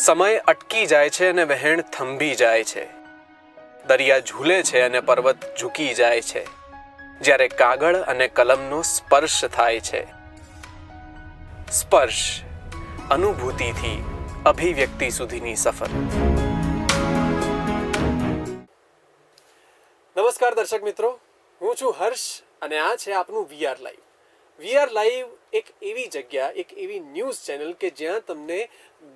સમય અટકી જાય છે અને વહેણ થંભી જાય છે. દરિયા ઝૂલે છે અને પર્વત ઝૂકી જાય છે જ્યારે કાગળ અને કલમનો સ્પર્શ થાય છે. સ્પર્શ, અનુભૂતિથી અભિવ્યક્તિ સુધીની સફર. નમસ્કાર દર્શક મિત્રો, હું છું હર્ષ અને આ છે આપનું વીઆર લાઈવ. વીઆર લાઈવ એક એવી જગ્યા, એક એવી ન્યૂઝ ચેનલ કે જ્યાં તમને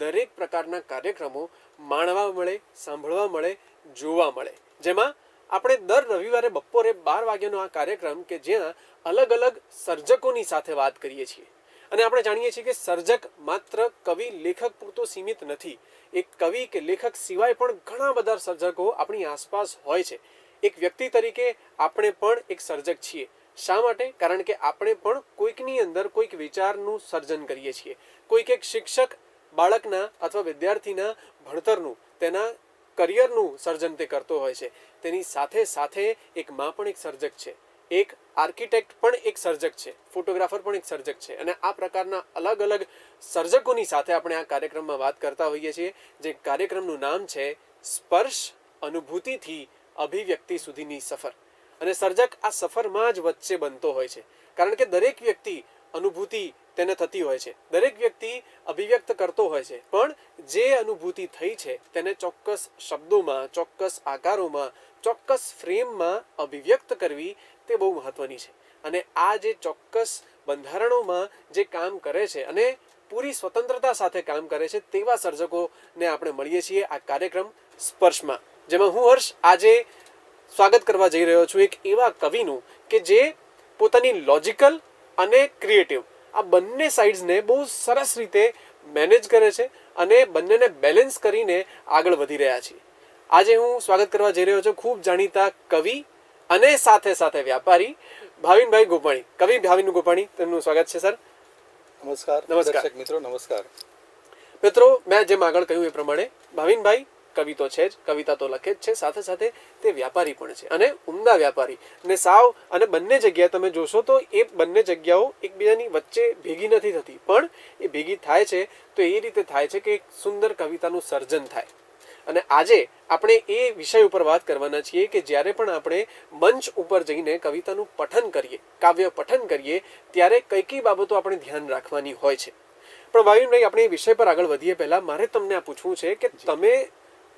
દરેક પ્રકારના કાર્યક્રમો માણવા મળે, સાંભળવા મળે, જોવા મળે. જેમાં આપણે દર રવિવારે બપોરે 12 વાગ્યાનો આ કાર્યક્રમ કે જ્યાં અલગ અલગ સર્જકોની સાથે વાત કરીએ છીએ. અને આપણે જાણીએ છીએ કે સર્જક માત્ર કવિ લેખક પૂરતો સીમિત નથી. એક કવિ કે લેખક સિવાય પણ ઘણા બધા સર્જકો આપણી આસપાસ હોય છે. એક વ્યક્તિ તરીકે આપણે પણ એક સર્જક છીએ. શા માટે? કારણ કે આપણે પણ કોઈકની અંદર કોઈક વિચારનું સર્જન કરીએ છીએ. કોઈક એક શિક્ષક બાળકના અથવા વિદ્યાર્થીના ભણતરનું, તેના કરિયરનું સર્જન તે કરતો હોય છે. તેની સાથે સાથે એક માં પણ એક સર્જક છે, એક આર્કિટેક્ટ પણ એક સર્જક છે, ફોટોગ્રાફર પણ એક સર્જક છે. અને આ પ્રકારના અલગ અલગ સર્જકોની સાથે આપણે આ કાર્યક્રમમાં વાત કરતા હોઈએ છીએ. જે કાર્યક્રમનું નામ છે સ્પર્શ, અનુભૂતિથી અભિવ્યક્તિ સુધીની સફર. અને સર્જક આ સફરમાં જ વચ્ચે બનતો હોય છે. કારણ કે દરેક વ્યક્તિ અનુભૂતિ તેને થતી હોય છે, દરેક વ્યક્તિ અભિવ્યક્ત કરતો હોય છે. પણ જે અનુભૂતિ થઈ છે તેને ચોક્કસ શબ્દોમાં, ચોક્કસ આકારોમાં, ચોક્કસ ફ્રેમમાં અભિવ્યક્ત કરવી તે બહુ મહત્વની છે. અને આ જે ચોક્કસ બંધારણોમાં જે કામ કરે છે અને પૂરી સ્વતંત્રતા સાથે કામ કરે છે તેવા સર્જકોને આપણે મળીએ છીએ આ કાર્યક્રમ સ્પર્શમાં. જેમાં હું હર્ષ આજે સ્વાગત કરવા જઈ રહ્યો છું એક એવા કવિનું કે જે પોતાની લોજિકલ અને ક્રિએટિવ આ બંને સાઇડ્સને બહુ સરસ રીતે મેનેજ કરે છે અને બંનેને બેલેન્સ કરીને આગળ વધી રહ્યા છે. આજે હું સ્વાગત કરવા જઈ રહ્યો છું ખૂબ જાણીતા કવિ અને સાથે સાથે વ્યાપારી ભાવિનભાઈ ગોપાણી. કવિ ભાવિન ગોપાણી, તેમનું સ્વાગત છે સર. નમસ્કાર. નમસ્કાર મિત્રો. નમસ્કાર મિત્રો. મેં જેમ આગળ કહ્યું એ પ્રમાણે ભાવિનભાઈ કવિ તો છે જ, કવિતા તો લખે જ છે, સાથે સાથે તે વ્યાપારી પણ છે અને ઉમદા વ્યાપારી. ને સાવ અને બંને જગ્યાએ તમે જોશો તો એ બંને જગ્યાઓ એકબીજાની વચ્ચે ભેગી નથી થતી, પણ એ ભેગી થાય છે તો એ રીતે થાય છે કે એક સુંદર કવિતાનું સર્જન થાય. અને આજે આપણે એ વિષય ઉપર વાત કરવાના છીએ કે જ્યારે પણ આપણે મંચ ઉપર જઈને કવિતાનું પઠન કરીએ, કાવ્ય પઠન કરીએ, ત્યારે કઈ કઈ બાબતો આપણે ધ્યાન રાખવાની હોય છે. પણ ભાવિનભાઈ, આપણે એ વિષય પર આગળ વધીએ પહેલા મારે તમને આ પૂછવું છે કે તમે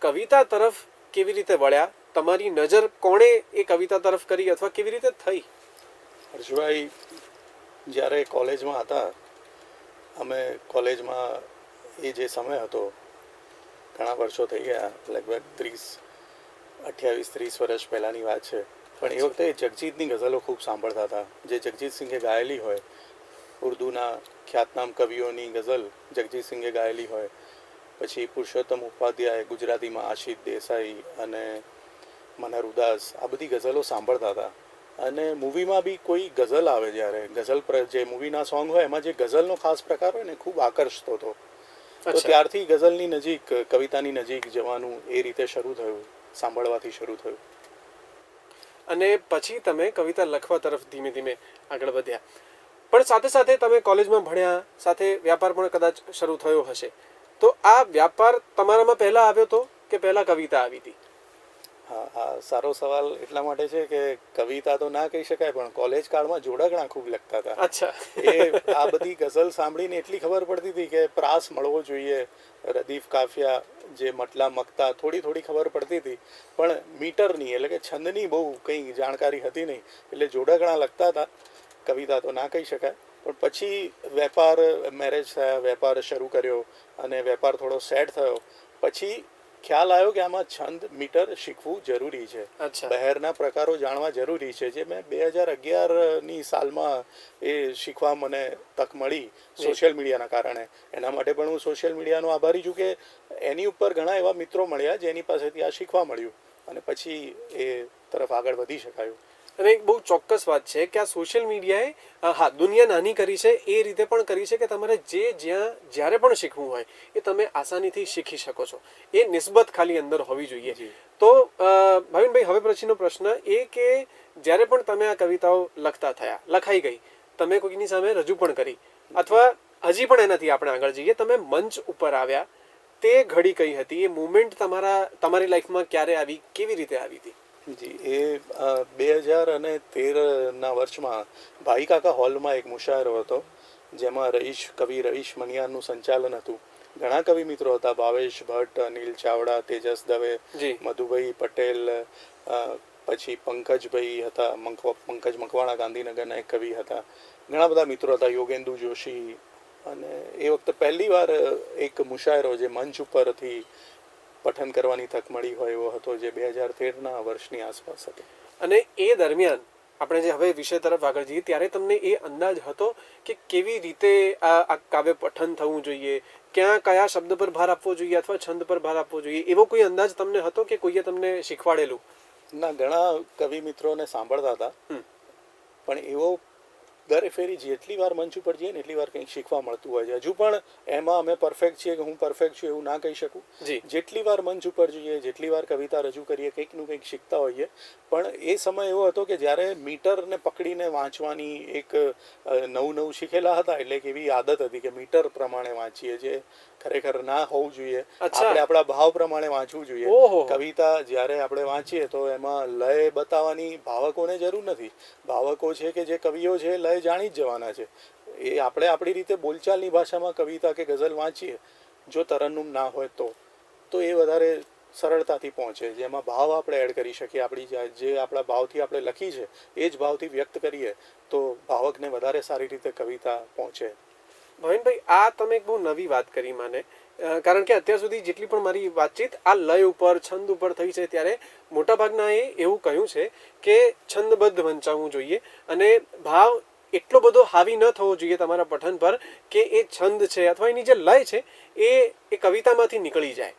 કવિતા તરફ કેવી રીતે વળ્યા? તમારી નજર કોણે એ કવિતા તરફ કરી અથવા કેવી રીતે થઈ? હર્ષભાઈ, જ્યારે કોલેજમાં હતા, અમે કોલેજમાં એ જે સમય હતો, ઘણા વર્ષો થઈ ગયા, લગભગ 28-30 વર્ષ પહેલાંની વાત છે. પણ એ વખતે જગજીતની ગઝલો ખૂબ સાંભળતા હતા, જે જગજીતસિંહે ગાયેલી હોય. ઉર્દૂના ખ્યાતનામ કવિઓની ગઝલ જગજીતસિંહે ગાયેલી હોય. પછી પુરુષોત્તમ ઉપાધ્યાય, ગુજરાતીમાં આશિષ દેસાઈ અને મનહર ઉદાસ, આ બધી ગઝલો સાંભળતા હતા. અને મૂવીમાં બી કોઈ ગઝલ આવે, જ્યારે ગઝલ જે મૂવીના સોંગ હોય એમાં જે ગઝલનો ખાસ પ્રકાર હોય ને ખૂબ આકર્ષતો હતો. તો ત્યારથી ગઝલની નજીક, કવિતાની નજીક જવાનું એ રીતે શરૂ થયું, સાંભળવાથી શરૂ થયું. અને પછી તમે કવિતા લખવા તરફ ધીમે ધીમે આગળ વધ્યા. પણ સાથે સાથે તમે કોલેજમાં ભણ્યા, સાથે વ્યાપાર પણ કદાચ શરૂ થયો હશે. તો આ વ્યાપાર તમારામાં પહેલા આવ્યો હતો કે પહેલા કવિતા આવી હતી? હા, આ સારો સવાલ એટલા માટે છે કે કવિતા તો ના કહી શકાય, પણ કોલેજ કાળમાં જોડકણા ખૂબ લખતા હતા. અચ્છા. એ આ બધી ગઝલ સાંભળીને એટલી ખબર પડતી હતી કે પ્રાસ મળવો જોઈએ, રદીફ કાફિયા, જે મટલા મકતા, થોડી થોડી ખબર પડતી હતી, પણ મીટરની એટલે કે છંદની બહુ કંઈ જાણકારી હતી નહીં. એટલે જોડકણા લખતા હતા, કવિતા તો ના કહી શકાય. પણ પછી વેપાર, મેરેજ થયા, વેપાર શરૂ કર્યો અને વેપાર થોડો સેટ થયો. પછી ખ્યાલ આવ્યો કે આમાં છંદ, મીટર શીખવું જરૂરી છે, બહેરના પ્રકારો જાણવા જરૂરી છે. જે મેં 2011ની સાલમાં એ શીખવા મને તક મળી સોશિયલ મીડિયાના કારણે. એના માટે પણ હું સોશિયલ મીડિયાનો આભારી છું કે એની ઉપર ઘણા એવા મિત્રો મળ્યા જેની પાસેથી આ શીખવા મળ્યું અને પછી એ તરફ આગળ વધી શકાયું. અને એક બહુ ચોક્કસ વાત છે કે આ સોશિયલ મીડિયાએ, હા, દુનિયા નાની કરી છે, એ રીતે પણ કરી છે કે તમારે જ્યારે પણ શીખવું હોય એ તમે આસાનીથી શીખી શકો છો. એ નિસ્બત ખાલી અંદર હોવી જોઈએ. તો ભાવિનભાઈ, હવે પછીનો પ્રશ્ન એ કે જ્યારે પણ તમે આ કવિતાઓ લખતા થયા, લખાઈ ગઈ, તમે કોઈની સામે રજૂ પણ કરી, અથવા હજી પણ એનાથી આપણે આગળ જઈએ, તમે મંચ ઉપર આવ્યા, તે ઘડી કઈ હતી, એ મુમેન્ટ તમારી લાઈફમાં ક્યારે આવી, કેવી રીતે આવી હતી? જી, એ 2013ના વર્ષમાં ભાઈ કાકા હોલમાં એક મુશાયરો હતો, જેમાં કવિ રહીશ મનિયારનું સંચાલન હતું. ઘણા કવિ મિત્રો હતા, ભાવેશ ભટ્ટ, અનિલ ચાવડા, તેજસ દવે, જી. મધુભાઈ પટેલ, પછી પંકજભાઈ હતા, પંકજ મકવાણા ગાંધીનગરના એક કવિ હતા. ઘણા બધા મિત્રો હતા, યોગેન્દુ જોશી. અને એ વખતે પહેલી વાર એક મુશાયરો જે મંચ ઉપરથી પઠન કરવાની તક મળી હોય એવો હતો, જે 2013ના વર્ષની આસપાસ હતો. અને એ દરમિયાન આપણે જે હવે વિષય તરફ આગળ જઈએ ત્યારે તમને એ અંદાજ હતો કે કેવી રીતે આ કાવ્ય પઠન થવું જોઈએ, ક્યાં કયા શબ્દ પર ભાર આપવો જોઈએ અથવા છંદ પર ભાર આપવો જોઈએ, એવો કોઈ અંદાજ તમને હતો કે કોઈએ તમને શીખવાડેલું? ના, ઘણા કવિ મિત્રોને સાંભળતા હતા, પણ એવો દર ફેરી જેટલી વાર મંચ ઉપર જઈએ ને એટલી વાર કંઈક શીખવા મળતું હોય છે. હજુ પણ એમાં અમે પરફેક્ટ છીએ કે હું પરફેક્ટ છું એવું ના કહી શકું. જેટલી વાર મંચ ઉપર જઈએ, જેટલી વાર કવિતા રજૂ કરીએ, કંઈકનું કંઈક શીખતા હોઈએ. પણ એ સમય એવો હતો કે જ્યારે મીટરને પકડીને વાંચવાની એક નવું શીખેલા હતા, એટલે કે એવી આદત હતી કે મીટર પ્રમાણે વાંચીએ, જે ખરેખર ના હોવું જોઈએ. આપણે આપણા ભાવ પ્રમાણે વાંચવું જોઈએ. કવિતા જ્યારે આપણે વાંચીએ તો એમાં લય બતાવવાની ભાવકોને જરૂર નથી. ભાવકો છે કે જે કવિઓ છે લય જાણી જ જવાના છે. એ આપણે આપણી રીતે બોલચાલની ભાષામાં કવિતા કે ગઝલ વાંચીએ, જો તરન્નુમ ના હોય તો એ વધારે સરળતાથી પહોંચે. જેમાં ભાવ આપણે એડ કરી શકીએ, આપણી જે આપણા ભાવથી આપણે લખી છે એ જ ભાવથી વ્યક્ત કરીએ તો ભાવકને વધારે સારી રીતે કવિતા પહોંચે. ભાવિનભાઈ, આ તમે એક બહુ નવી વાત કરી મને, કારણ કે અત્યાર સુધી જેટલી પણ મારી વાતચીત આ લય ઉપર, છંદ ઉપર થઈ છે, ત્યારે મોટાભાગનાએ એવું કહ્યું છે કે છંદબદ્ધ વંચાવવું જોઈએ અને ભાવ એટલો બધો હાવી ન થવો જોઈએ તમારા પઠન પર કે એ છંદ છે અથવા એની જે લય છે એ કવિતામાંથી નીકળી જાય.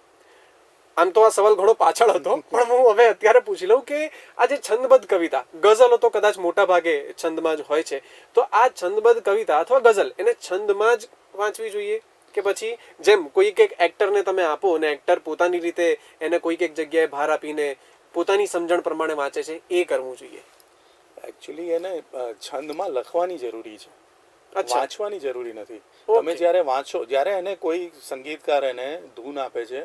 આમ તો આ સવાલ ઘણો પાછળ હતો, પણ હું હવે અત્યારે પૂછી લઉં કે આ જે છંદબદ્ધ કવિતા, ગઝલો તો કદાચ મોટા ભાગે છંદમાં જ હોય છે, તો આ છંદબદ્ધ કવિતા અથવા ગઝલ એને છંદમાં જ વાંચવી જોઈએ કે પછી જેમ કોઈક એક એક્ટરને તમે આપો અને એક્ટર પોતાની રીતે એને કોઈક એક જગ્યાએ ભાર આપીને પોતાની સમજણ પ્રમાણે વાંચે છે, એ કરવું જોઈએ? એકચ્યુઅલી એને છંદમાં લખવાની જરૂરી છે, વાંચવાની જરૂરી નથી. તમે જ્યારે વાંચો, જ્યારે એને કોઈ સંગીતકાર એને ધૂન આપે છે,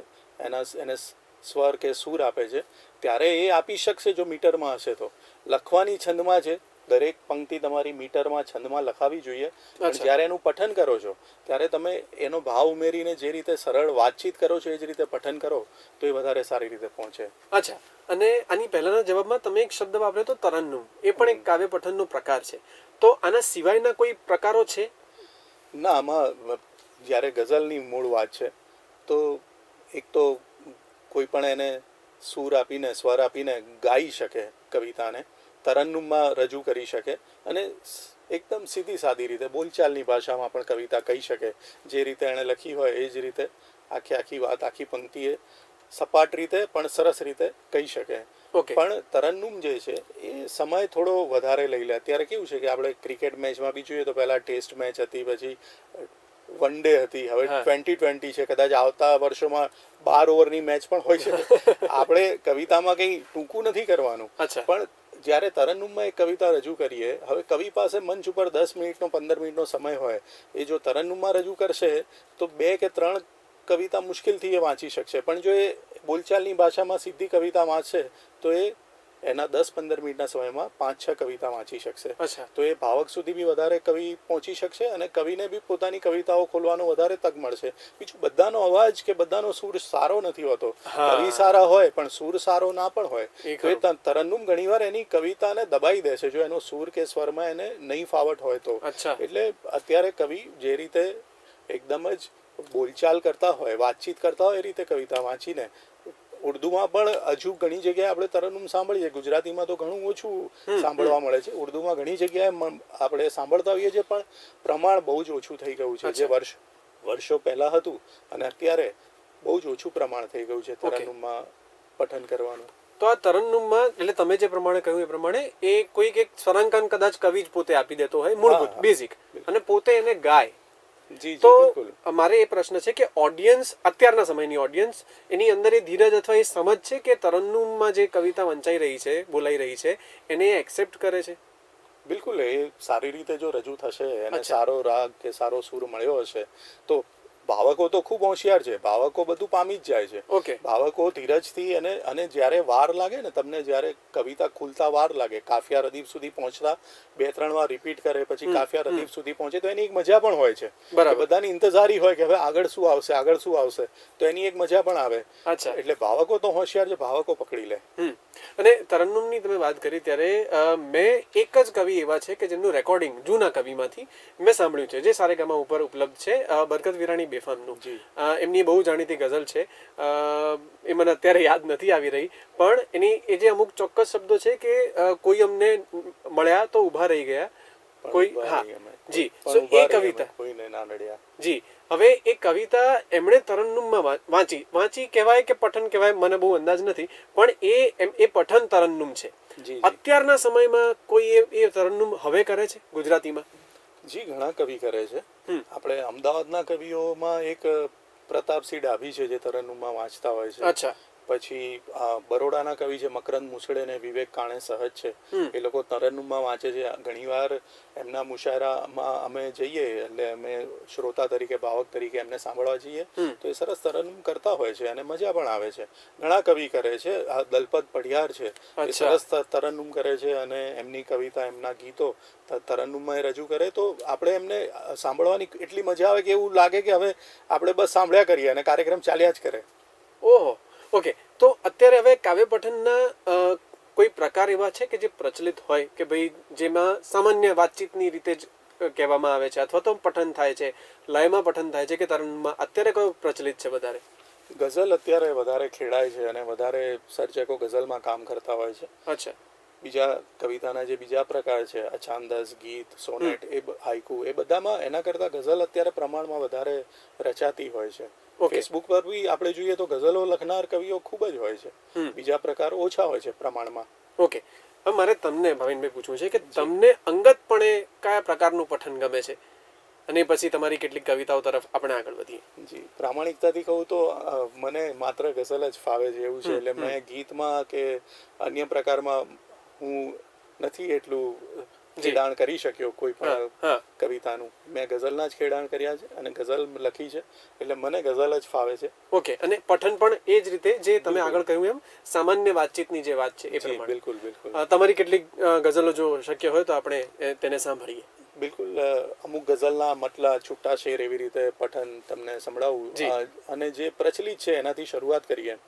એને સ્વર કે સૂર આપે છે, ત્યારે એ આપી શકશે જો મીટરમાં હશે તો. લખવાની છંદમાં છે, દરેક પંક્તિ તમારી મીટરમાં છંદમાં લખાવી જોઈએ. પણ જ્યારે એનું પઠન કરો છો ત્યારે તમે એનો ભાવ ઉમેરીને જે રીતે સરળ વાતચીત કરો છો એ જ રીતે પઠન કરો તો એ વધારે સારી રીતે પહોંચે. અચ્છા, અને આની પહેલાના જવાબમાં તમે એક શબ્દ વાપર્યો તો તરન્નુમ, એ પણ એક કાવ્ય પઠનનો પ્રકાર છે, તો આના સિવાયના કોઈ પ્રકારો છે? ના, આમાં જ્યારે ગઝલની મૂળ વાત છે તો એક તો કોઈ પણ એને સૂર આપીને, સ્વર આપીને ગાઈ શકે કવિતાને, તરન્નુમમાં રજૂ કરી શકે અને એકદમ સીધી સાદી રીતે બોલચાલની ભાષામાં પણ કવિતા કહી શકે. જે રીતે એણે લખી હોય એ જ રીતે આખી વાત, આખી પંક્તિએ સપાટ રીતે પણ સરસ રીતે કહી શકે. પણ તરન્નુમ જે છે એ સમય થોડો વધારે લઈ લે. અત્યારે કેવું છે કે આપણે ક્રિકેટ મેચમાં બી જોઈએ તો પહેલા ટેસ્ટ મેચ હતી, પછી વન ડે હતી, હવે 2020 છે, કદાચ આવતા વર્ષોમાં 12 ઓવરની મેચ પણ હોય છે. આપણે કવિતામાં કંઈ ટૂંકું નથી કરવાનું, પણ જ્યારે તરન્નુમમાં એક કવિતા રજૂ કરીએ, હવે કવિ પાસે મંચ ઉપર 10 મિનિટનો 15 મિનિટનો સમય હોય, એ જો તરન્નુમમાં રજૂ કરશે તો 2 કે 3 કવિતા મુશ્કેલથી એ વાંચી શકશે. પણ જો એ બોલચાલની ભાષામાં સીધી કવિતા વાંચશે તો એ એના 10-15 મિનિટના સમયમાં 5-6 કવિતા વાંચી શકશે. તો એ ભાવક સુધી બી વધારે કવિ પહોંચી શકશે અને કવિને બી પોતાની કવિતાઓ ખોલવાનો વધારે તક મળશે. બીજું, બધાનો અવાજ કે બધાનો સૂર સારો નથી હોતો. કવિ સારા હોય પણ સૂર સારો ના પણ હોય. તો એ તરન્નુમ ઘણીવાર એની કવિતાને દબાઈ દે છે જો એનો સૂર કે સ્વરમાં એને નહીં ફાવટ હોય તો. એટલે અત્યારે કવિ જે રીતે એકદમ જ બોલચાલ કરતા હોય, વાતચીત કરતા હોય એ રીતે કવિતા વાંચીને, ઉર્દુમાં પણ હજુ ઘણી જગ્યાએ આપણે તરન્નુમ સાંભળીએ, ગુજરાતીમાં તો ઘણું ઓછું સાંભળવા મળે છે. ઉર્દુમાં ઘણી જગ્યાએ આપણે સાંભળતા હોઈએ છીએ, પણ પ્રમાણ બહુ જ ઓછું થઈ ગયું છે. જે વર્ષો પહેલાં હતું અને અત્યારે બહુ જ ઓછું પ્રમાણ થઈ ગયું છે તરન્નુમમાં પઠન કરવાનું. તો આ તરન્નુમમાં એટલે તમે જે પ્રમાણે કહ્યું એ પ્રમાણે એ કોઈક એક સ્વરાંકન કદાચ કવિ જ પોતે આપી દેતો હોય, મૂળભૂત બેઝિક, અને પોતે એને ગાય. તો મારે એ પ્રશ્ન છે કે ઓડિયન્સ, અત્યારના સમયની ઓડિયન્સ, એની અંદર એ ધીરજ અથવા એ સમજ છે કે તરન્નુમમાં જે કવિતા વંચાઈ રહી છે, બોલાઈ રહી છે, એને એક્સેપ્ટ કરે છે? બિલકુલ. એ સારી રીતે જો રજૂ થશે, એને સારો રાગ કે સારો સૂર મળ્યો હશે તો ભાવકો તો ખૂબ હોશિયાર છે, ભાવકો બધું પામી જ જાય છે. ઓકે. ભાવકો ધીરજથી અને જ્યારે વાર લાગે ને, તમને જ્યારે કવિતા ખુલતા વાર લાગે, કાફિયા રદીફ સુધી પહોંચતા 2-3 વાર રિપીટ કરે પછી કાફિયા રદીફ સુધી પહોંચે, તો એની એક મજા પણ હોય છે. બરાબર. બધાની ઇંતજારી હોય કે હવે આગળ શું આવશે, આગળ શું આવશે, તો એની એક મજા પણ આવે. અચ્છા. એટલે ભાવકો તો હોશિયાર છે, ભાવકો પકડી લે. અને તરન્નુમની તમે વાત કરી ત્યારે મેં એક જ કવિ એવા છે કે જેમનું રેકોર્ડિંગ જૂના કવિમાંથી મેં સાંભળ્યું છે, જે સારેગામા ઉપર ઉપલબ્ધ છે, બરકત વિરાણી બેફામનું. એમની બહુ જાણીતી ગઝલ છે, એ મને અત્યારે યાદ નથી આવી રહી, પણ એની એ જે અમુક ચોક્કસ શબ્દો છે કે કોઈ અમને મળ્યા તો ઊભા રહી ગયા, કોઈ, હા જી, સો એ કવિતા કોઈને ના નડ્યા. જી. હવે એ કવિતા એમણે તરન્નુમમાં વાંચી કહેવાય કે પઠન કહેવાય, મને બહુ અંદાજ નથી, પણ એ પઠન તરન્નુમ છે. અત્યારના સમયમાં કોઈ એ તરન્નુમ હવે કરે છે ગુજરાતીમાં? જી, ઘણા કવિ કરે છે. આપણે અમદાવાદના કવિઓમાં એક પ્રતાપસિંહ ડાભી છે જે તરન્નુમમાં વાંચતા હોય છે. અચ્છા. પછી બરોડાના કવિ છે મકરંદ મુસળે ને વિવેક કાણે સહજ છે, એ લોકો તરન્નુમમાં વાંચે છે. ઘણીવાર એમના મુશાયરામાં અમે જઈએ, એટલે અમે શ્રોતા તરીકે, ભાવક તરીકે એમને સાંભળવા જઈએ, તો એ સરસ તરન્નુમ કરતા હોય છે અને મજા પણ આવે છે. ઘણા કવિ કરે છે. આ દલપત પઢિયાર છે, એ સરસ તરન્નુમ કરે છે અને એમની કવિતા, એમના ગીતો તરન્નુમમાં રજૂ કરે તો આપણે એમને સાંભળવાની એટલી મજા આવે કે એવું લાગે કે હવે આપણે બસ સાંભળ્યા કરીએ અને કાર્યક્રમ ચાલ્યા જ કરે. ઓહો, ઓકે. તો અત્યારે હવે કાવ્ય પઠનના કોઈ પ્રકાર એવા છે કે જે પ્રચલિત હોય કે ભાઈ જેમાં સામાન્ય વાતચીતની રીતે જ કહેવામાં આવે છે, અથવા તો પઠન થાય છે, લયમાં પઠન થાય છે, કે તરન્નુમમાં અત્યારે કયો પ્રચલિત છે વધારે? ગઝલ અત્યારે વધારે ખેડાય છે અને વધારે સર્જકો ગઝલમાં કામ કરતા હોય છે. અચ્છા. બીજા કવિતાના જે બીજા પ્રકાર છે, અછાંદસ, ગીત, સોનેટ, હાઇકુ, એ બધામાં એના કરતાં ગઝલ અત્યારે પ્રમાણમાં વધારે રચાતી હોય છે. ફેસબુક પર બી આપણે જોઈએ તો ગઝલો લખનાર કવિઓ ખૂબ જ હોય છે, બીજા પ્રકાર ઓછા હોય છે પ્રમાણમાં. ઓકે. હવે મારે તમને ભાવિનભાઈ પૂછવું છે કે તમને અંગતપણે કયા પ્રકારનું પઠન ગમે છે, અને પછી તમારી કેટલીક કવિતાઓ તરફ આપણે આગળ વધીએ. જી, પ્રામાણિકતાથી કહું તો મને માત્ર ગઝલ જ ફાવે છે એવું છે. એટલે મેં ગીતમાં કે અન્ય પ્રકારમાં હું નથી એટલું ખેડાણ કરી શક્યો કોઈ પણ કવિતાનું. મેં ગઝલના જ ખેડાણ કર્યા છે અને ગઝલ લખી છે, એટલે મને ગઝલ જ ફાવે છે. ઓકે. અને પઠન પણ એ જ રીતે જે તમે આગળ કહ્યું એમ સામાન્ય વાતચીતની જે વાત છે એ પ્રમાણે? બિલકુલ, બિલકુલ. તમારી કેટલીક ગઝલો જો શક્ય હોય તો આપણે તેને સાંભળીએ. બિલકુલ. અમુક ગઝલના મટલા, છૂટા શેર, એવી રીતે પઠન તમને સંભળાવું. અને જે પ્રચલિત છે એનાથી શરૂઆત કરીએ.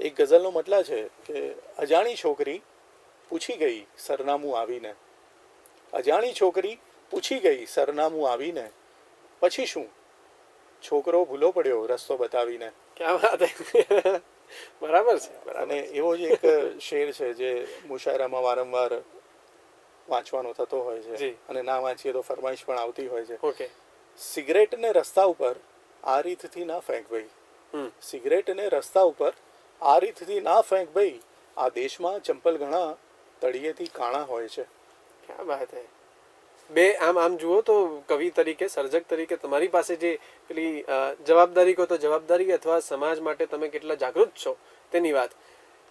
એક ગઝલનો મટલા છે કે અજાણી છોકરી પૂછી ગઈ સરનામું આવીને, અજાણી છોકરી પૂછી ગઈ સરનામું આવીને, પછી શું છોકરો ભૂલો પડ્યો રસ્તો બતાવીને. ક્યાં વાત છે. બરાબર છે. અને એવો જ એક શેર છે જે મુશાયરામાં વારંવાર વાંચવાનો થતો હોય છે અને ના વાંચીએ તો ફરમાઈશ પણ આવતી હોય છે. ઓકે. સિગરેટને રસ્તા ઉપર આ રીતથી ના ફેંક ભાઈ, સિગરેટને રસ્તા ઉપર આ રીતથી ના ફેંક ભાઈ, આ દેશમાં ચંપલ ઘણા તળિયેથી કાણા હોય છે. ક્યાં વાત હે. બે આમ જુઓ તો કવિ તરીકે, સર્જક તરીકે તમારી પાસે જે પેલી જવાબદારી કહો તો જવાબદારી, અથવા સમાજ માટે તમે કેટલા જાગૃત છો તેની વાત.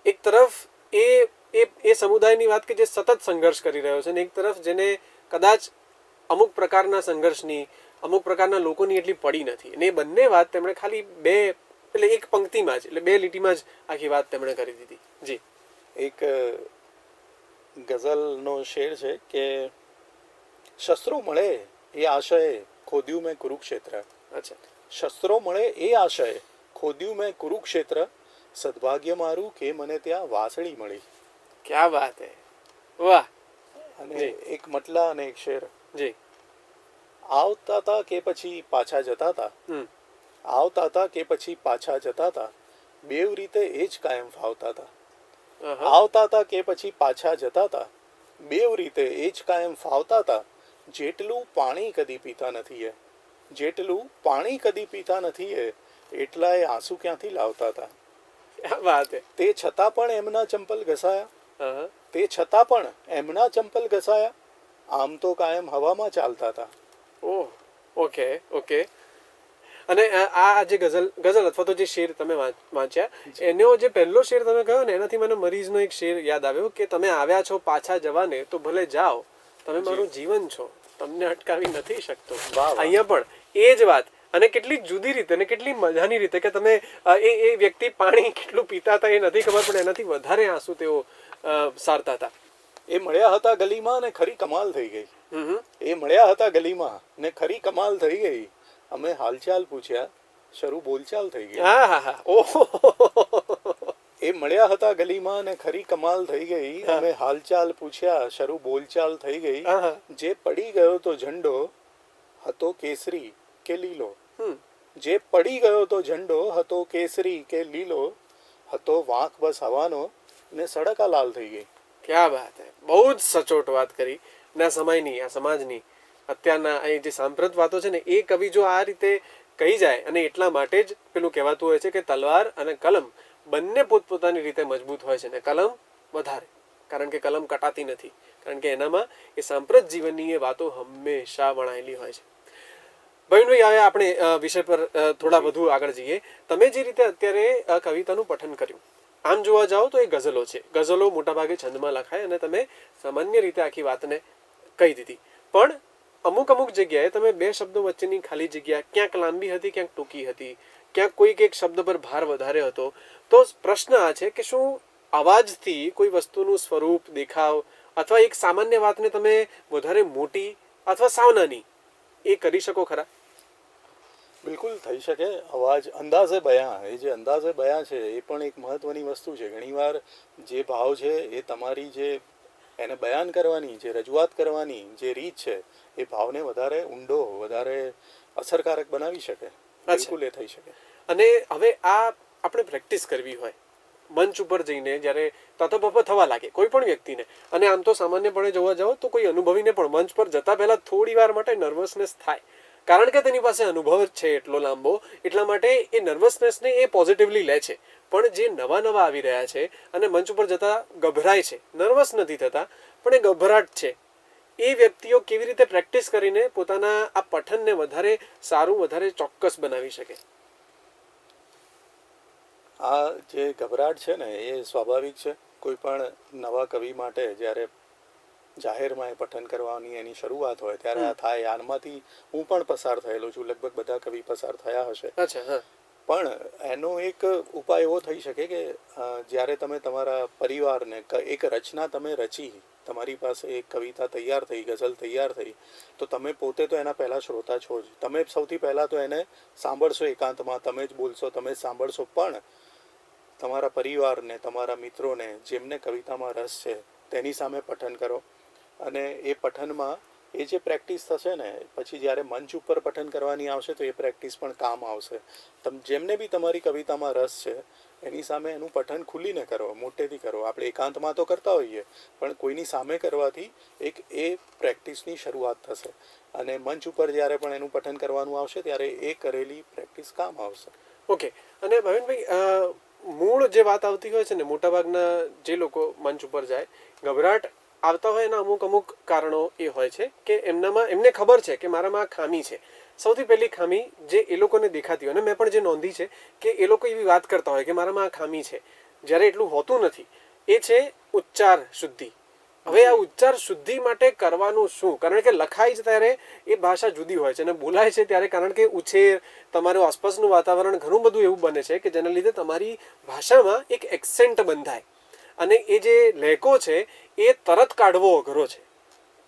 એક તરફ એ સમુદાયની વાત કે જે સતત સંઘર્ષ કરી રહ્યો છે, અને એક તરફ જેને કદાચ અમુક પ્રકારના સંઘર્ષની, અમુક પ્રકારના લોકોની એટલી પડી નથી, અને એ બંને વાત તેમણે ખાલી એટલે એક પંક્તિમાં જ, એટલે 2 લીટીમાં જ આખી વાત તેમણે કરી દીધી. જી. એક ગઝલનો શેર છે કે શસ્ત્રો મળે એ આશયે ખોદ્યું મેં કુરુક્ષેત્ર. અચ્છા. શસ્ત્રો મળે એ આશયે ખોદ્યું મેં કુરુક્ષેત્ર, સદભાગ્ય મારું કે મને ત્યાં વાસળી મળી. ક્યાં વાત હે. વાહ. અને એક મટલા અને એક શેર. જી. આવતા હતા કે પછી પાછા જતા હતા, આવતા હતા કે પછી પાછા જતા હતા, બેવ રીતે એ જ કાયમ ફાવતા હતા. આવતા હતા કે પછી પાછા જતા હતા, બેવ રીતે એ જ કાયમ ફાવતા હતા, જેટલું પાણી કદી પીતા નથી એ, જેટલું પાણી કદી પીતા નથી એ, એટલા એ આંસુ ક્યાંથી લાવતા હતા. ક્યાં વાત હે. તે છતાં પણ એમના ચંપલ ઘસાયા, તે છતાં પણ એમના ચંપલ ઘસાયા, આમ તો કાયમ હવામાં ચાલતા હતા. ઓહ, ઓકે, ઓકે. અને આ જે ગઝલ અથવા તો જે શેર તમે વાંચ્યા, એનો જે પહેલો શેર તમે કહ્યો ને, એનાથી મને મરીઝનો એક શેર યાદ આવ્યો કે તમે આવ્યા છો પાછા જવાને તો ભલે જાઓ, તમે મારું જીવન છો, તમને અટકાવી નથી શકતો. અહીંયા પણ એ જ વાત અને કેટલી જુદી રીતે અને કેટલી મજાની રીતે કે તમે એ વ્યક્તિ પાણી કેટલું પીતા હતા એ નથી ખબર, પણ એનાથી વધારે આંસુ તેઓ સારતા હતા. એ મળ્યા હતા ગલીમાં ને ખરી કમાલ થઈ ગઈ. હમ. એ મળ્યા હતા ગલીમાં ને ખરી કમાલ થઈ ગઈ. અમે હાલચાલ પૂછ્યા, શરૂ બોલચાલ થઈ ગઈ. હા હા હા, ઓહો. એ મળ્યા હતા ગલીમાં ને ખરી કમાલ થઈ ગઈ. અમે હાલચાલ પૂછ્યા, શરૂ બોલચાલ થઈ ગઈ. જે પડી ગયો તો ઝંડો હતો કેસરી કે લીલો. જે પડી ગયો તો ઝંડો હતો કેસરી કે લીલો. હતો વાંક બસ હવાનો ને સડકા લાલ થઈ ગઈ. ક્યાં વાત હે, બહુ જ સચોટ વાત કરી. ના સમયની, આ સમાજની, અત્યારના અહીં જે સાંપ્રત વાતો છે ને, એ કવિ જો આ રીતે કહી જાય, અને એટલા માટે જ પેલું કહેવાતું હોય છે કે તલવાર અને કલમ બંને પોતપોતાની રીતે મજબૂત હોય છે, ને કલમ વધારે, કારણ કે કલમ કટાતી નથી, કારણ કે એનામાં એ સાંપ્રત જીવનની એ વાતો હંમેશા વણાયેલી હોય છે. ભાઈ હવે આપણે વિષય પર થોડા વધુ આગળ જઈએ. તમે જે રીતે અત્યારે કવિતાનું પઠન કર્યું, આમ જોવા જાઓ તો એ ગઝલો છે. ગઝલો મોટાભાગે છંદમાં લખાય અને તમે સામાન્ય રીતે આખી વાતને કહી દીધી, પણ અમુક અમુક જગ્યાએ તમે બે શબ્દો વચ્ચેની ખાલી જગ્યા ક્યાંક લાંબી હતી, ક્યાંક ટૂંકી હતી, ક્યાંક કોઈક એક શબ્દ પર ભાર વધારે હતો. તો પ્રશ્ન આ છે કે શું અવાજથી કોઈ વસ્તુનું સ્વરૂપ, દેખાવ અથવા એક સામાન્ય વાતને તમે વધારે મોટી અથવા સાવ નાની એ કરી શકો ખરા? બિલકુલ થઈ શકે. અવાજ અંદાઝે બયાં, એ જે અંદાઝે બયાં છે એ પણ એક મહત્વની વસ્તુ છે. ઘણીવાર જે ભાવ છે એ તમારી જે એને બયાન કરવાની, જે રજૂઆત કરવાની જે રીત છે એ ભાવને વધારે ઊંડો, વધારે અસરકારક બનાવી શકે. બિલકુલ એ થઈ શકે. અને હવે આ આપણે પ્રેક્ટિસ કરવી હોય મંચ ઉપર જઈને, જ્યારે તતપપ થવા લાગે કોઈ પણ વ્યક્તિને, અને આમ તો સામાન્યપણે જોવા જાઓ તો કોઈ અનુભવીને પણ મંચ પર જતા પહેલા થોડી વાર માટે નર્વસનેસ થાય, કારણ કે તેની પાસે અનુભવ જ છે એટલો લાંબો, એટલા માટે એ નર્વસનેસને એ પોઝિટિવલી લે છે. પણ જે નવા નવા આવી રહ્યા છે અને મંચ ઉપર જતા ગભરાય છે, નર્વસ નથી થતા પણ એ ગભરાટ છે, એ વ્યક્તિઓ કેવી રીતે પ્રેક્ટિસ કરીને પોતાના આ પઠનને વધારે સારું, વધારે ચોક્કસ બનાવી શકે? આ જે ગભરાટ છે ને એ સ્વાભાવિક છે. કોઈ પણ નવા કવિ માટે જ્યારે જાહેરમાં એ પઠન કરવાની એની શરૂઆત હોય ત્યારે આ થાય. આનમાંથી હું પણ પસાર થયેલો છું, લગભગ બધા કવિ પસાર થયા હશે. પણ એનો એક ઉપાય એવો થઈ શકે કે જ્યારે તમે તમારા પરિવારને એક રચના તમે રચી, તમારી પાસે એક કવિતા તૈયાર થઈ, ગઝલ તૈયાર થઈ, તો તમે પોતે તો એના પહેલાં શ્રોતા છો જ. તમે સૌથી પહેલાં તો એને સાંભળશો એકાંતમાં, તમે જ બોલશો, તમે જ સાંભળશો. પણ તમારા પરિવારને, તમારા મિત્રોને, જેમને કવિતામાં રસ છે તેની સામે પઠન કરો. અને એ પઠનમાં એ જે પ્રેક્ટિસ થશે ને, પછી જ્યારે મંચ ઉપર પઠન કરવાની આવશે તો એ પ્રેક્ટિસ પણ કામ આવશે. જેમને બી તમારી કવિતામાં રસ છે એની સામે એનું પઠન ખુલીને કરો, મોટેથી કરો. આપણે એકાંતમાં તો કરતા હોઈએ, પણ કોઈની સામે કરવાથી એક એ પ્રેક્ટિસની શરૂઆત થશે. અને મંચ ઉપર જ્યારે પણ એનું પઠન કરવાનું આવશે ત્યારે એ કરેલી પ્રેક્ટિસ કામ આવશે. ઓકે. અને ભાવિનભાઈ, મૂળ જે વાત આવતી હોય છે ને, મોટાભાગના જે લોકો મંચ ઉપર જાય, ગભરાટ આવતા હોય એના અમુક અમુક કારણો એ હોય છે કે એમને ખબર છે કે મારામાં આ ખામી છે. સૌથી પહેલી ખામી જે એ લોકોને દેખાતી હોય, અને મેં પણ જે નોંધી છે કે એ લોકો એવી વાત કરતા હોય કે મારામાં આ ખામી છે, જ્યારે એટલું હોતું નથી, એ છે ઉચ્ચાર શુદ્ધિ. હવે આ ઉચ્ચાર શુદ્ધિ માટે કરવાનું શું? કારણ કે લખાય છે ત્યારે એ ભાષા જુદી હોય છે, અને બોલાય છે ત્યારે, કારણ કે ઉછેર, તમારું આસપાસનું વાતાવરણ, ઘણું બધું એવું બને છે કે જેના લીધે તમારી ભાષામાં એક એક્સેન્ટ બંધાય, અને એ જે લહેકો છે એ તરત કાઢવો અઘરો છે.